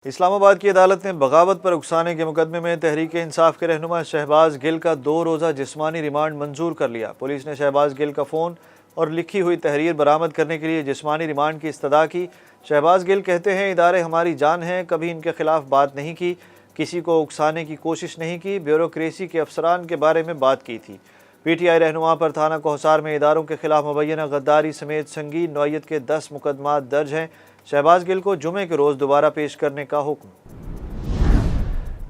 اسلام آباد کی عدالت نے بغاوت پر اکسانے کے مقدمے میں تحریک انصاف کے رہنما شہباز گل کا 2 روزہ جسمانی ریمانڈ منظور کر لیا۔ پولیس نے شہباز گل کا فون اور لکھی ہوئی تحریر برآمد کرنے کے لیے جسمانی ریمانڈ کی استدعا کی۔ شہباز گل کہتے ہیں ادارے ہماری جان ہیں، کبھی ان کے خلاف بات نہیں کی، کسی کو اکسانے کی کوشش نہیں کی، بیوروکریسی کے افسران کے بارے میں بات کی تھی۔ پی ٹی آئی رہنما پر تھانہ کوہسار میں اداروں کے خلاف مبینہ غداری سمیت سنگین نوعیت کے 10 مقدمات درج ہیں۔ شہباز گل کو جمعے کے روز دوبارہ پیش کرنے کا حکم۔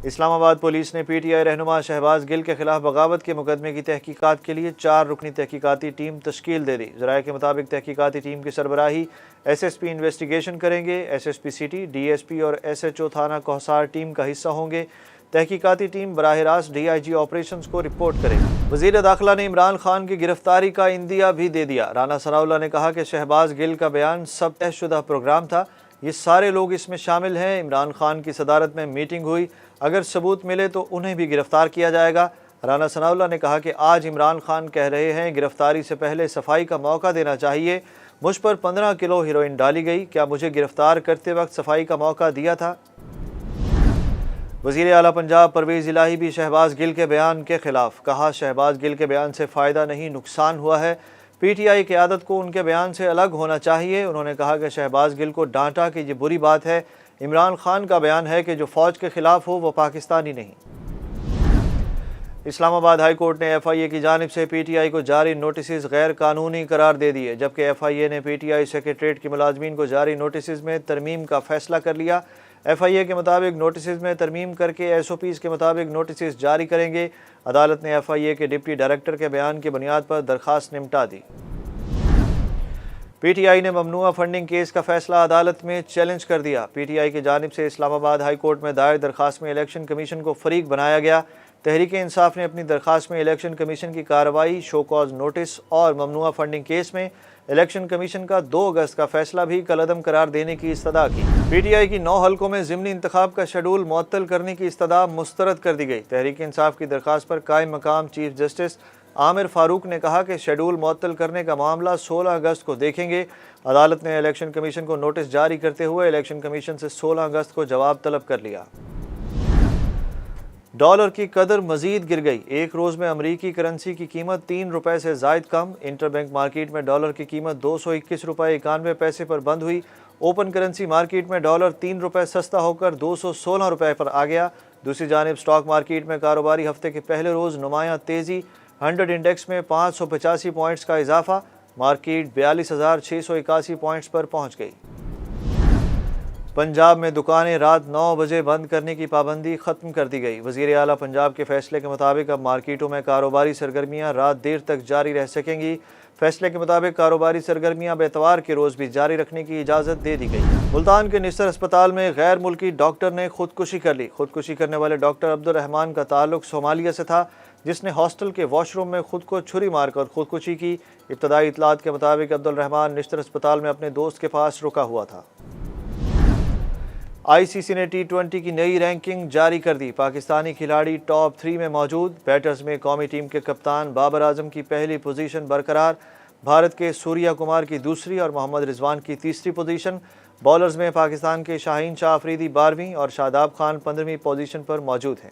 اسلام آباد پولیس نے پی ٹی آئی رہنما شہباز گل کے خلاف بغاوت کے مقدمے کی تحقیقات کے لیے 4 رکنی تحقیقاتی ٹیم تشکیل دے دی۔ ذرائع کے مطابق تحقیقاتی ٹیم کی سربراہی ایس ایس پی انویسٹیگیشن کریں گے۔ S S P city, D S P اور ایس ایچ او تھانہ کوہسار ٹیم کا حصہ ہوں گے۔ تحقیقاتی ٹیم براہ راست ڈی آئی جی آپریشنز کو رپورٹ کرے گی۔ وزیر داخلہ نے عمران خان کی گرفتاری کا عندیہ بھی دے دیا۔ رانا ثناءاللہ نے کہا کہ شہباز گل کا بیان سب طے شدہ پروگرام تھا، یہ سارے لوگ اس میں شامل ہیں۔ عمران خان کی صدارت میں میٹنگ ہوئی، اگر ثبوت ملے تو انہیں بھی گرفتار کیا جائے گا۔ رانا ثناءاللہ نے کہا کہ آج عمران خان کہہ رہے ہیں گرفتاری سے پہلے صفائی کا موقع دینا چاہیے، مجھ پر 15 کلو ہیروئن ڈالی گئی، کیا مجھے گرفتار کرتے وقت صفائی کا موقع دیا تھا؟ وزیر اعلیٰ پنجاب پرویز الہی بھی شہباز گل کے بیان کے خلاف، کہا شہباز گل کے بیان سے فائدہ نہیں نقصان ہوا ہے، پی ٹی آئی قیادت کو ان کے بیان سے الگ ہونا چاہیے۔ انہوں نے کہا کہ شہباز گل کو ڈانٹا کہ یہ بری بات ہے، عمران خان کا بیان ہے کہ جو فوج کے خلاف ہو وہ پاکستانی نہیں۔ اسلام آباد ہائی کورٹ نے ایف آئی اے کی جانب سے پی ٹی آئی کو جاری نوٹسز غیر قانونی قرار دے دیے، جبکہ ایف آئی اے نے پی ٹی آئی سیکریٹریٹ کے ملازمین کو جاری نوٹسز میں ترمیم کا فیصلہ کر لیا۔ ایف آئی اے کے مطابق نوٹسز میں ترمیم کر کے ایس او پیز کے مطابق نوٹسز جاری کریں گے۔ عدالت نے ایف آئی اے کے ڈپٹی ڈائریکٹر کے بیان کی بنیاد پر درخواست نمٹا دی۔ پی ٹی آئی نے ممنوعہ فنڈنگ کیس کا فیصلہ عدالت میں چیلنج کر دیا۔ پی ٹی آئی کی جانب سے اسلام آباد ہائی کورٹ میں دائر درخواست میں الیکشن کمیشن کو فریق بنایا گیا۔ تحریک انصاف نے اپنی درخواست میں الیکشن کمیشن کی کارروائی، شو کاز نوٹس اور ممنوعہ فنڈنگ کیس میں الیکشن کمیشن کا 2 اگست کا فیصلہ بھی کالعدم قرار دینے کی استدعا کی۔ پی ٹی آئی کی 9 حلقوں میں ضمنی انتخاب کا شیڈول معطل کرنے کی استدعا مسترد کر دی گئی۔ تحریک انصاف کی درخواست پر قائم مقام چیف جسٹس عامر فاروق نے کہا کہ شیڈول معطل کرنے کا معاملہ 16 اگست کو دیکھیں گے۔ عدالت نے الیکشن کمیشن کو نوٹس جاری کرتے ہوئے الیکشن کمیشن سے 16 اگست کو جواب طلب کر لیا۔ ڈالر کی قدر مزید گر گئی، ایک روز میں امریکی کرنسی کی قیمت 3 روپے سے زائد کم۔ انٹر بینک مارکیٹ میں ڈالر کی قیمت 221 روپے 91 پیسے پر بند ہوئی۔ اوپن کرنسی مارکیٹ میں ڈالر 3 روپے سستا ہو کر 216 روپے پر آ گیا۔ دوسری جانب اسٹاک مارکیٹ میں کاروباری ہفتے کے پہلے روز نمایاں تیزی، 100 انڈیکس میں 585 پوائنٹس کا اضافہ، مارکیٹ 42,681 پوائنٹس پر پہنچ گئی۔ پنجاب میں دکانیں رات 9 بجے بند کرنے کی پابندی ختم کر دی گئی۔ وزیر اعلیٰ پنجاب کے فیصلے کے مطابق اب مارکیٹوں میں کاروباری سرگرمیاں رات دیر تک جاری رہ سکیں گی۔ فیصلے کے مطابق کاروباری سرگرمیاں اب اتوار کے روز بھی جاری رکھنے کی اجازت دے دی گئی۔ ملتان کے نثر اسپتال میں غیر ملکی ڈاکٹر نے خودکشی کر لی۔ خودکشی کرنے والے ڈاکٹر عبدالرحمان کا تعلق صومالیہ سے تھا، جس نے ہاسٹل کے واش روم میں خود کو چھری مار کر خودکشی کی۔ ابتدائی اطلاعات کے مطابق عبدالرحمان نشتر اسپتال میں اپنے دوست کے پاس رکا ہوا تھا۔ آئی سی سی نے T20 کی نئی رینکنگ جاری کر دی۔ پاکستانی کھلاڑی ٹاپ 3 میں موجود۔ بیٹرز میں قومی ٹیم کے کپتان بابر اعظم کی پہلی پوزیشن برقرار، بھارت کے سوریا کمار کی دوسری اور محمد رضوان کی تیسری پوزیشن۔ بالرز میں پاکستان کے شاہین شاہ افریدی 12ویں اور شاداب خان 15ویں پوزیشن پر موجود ہیں۔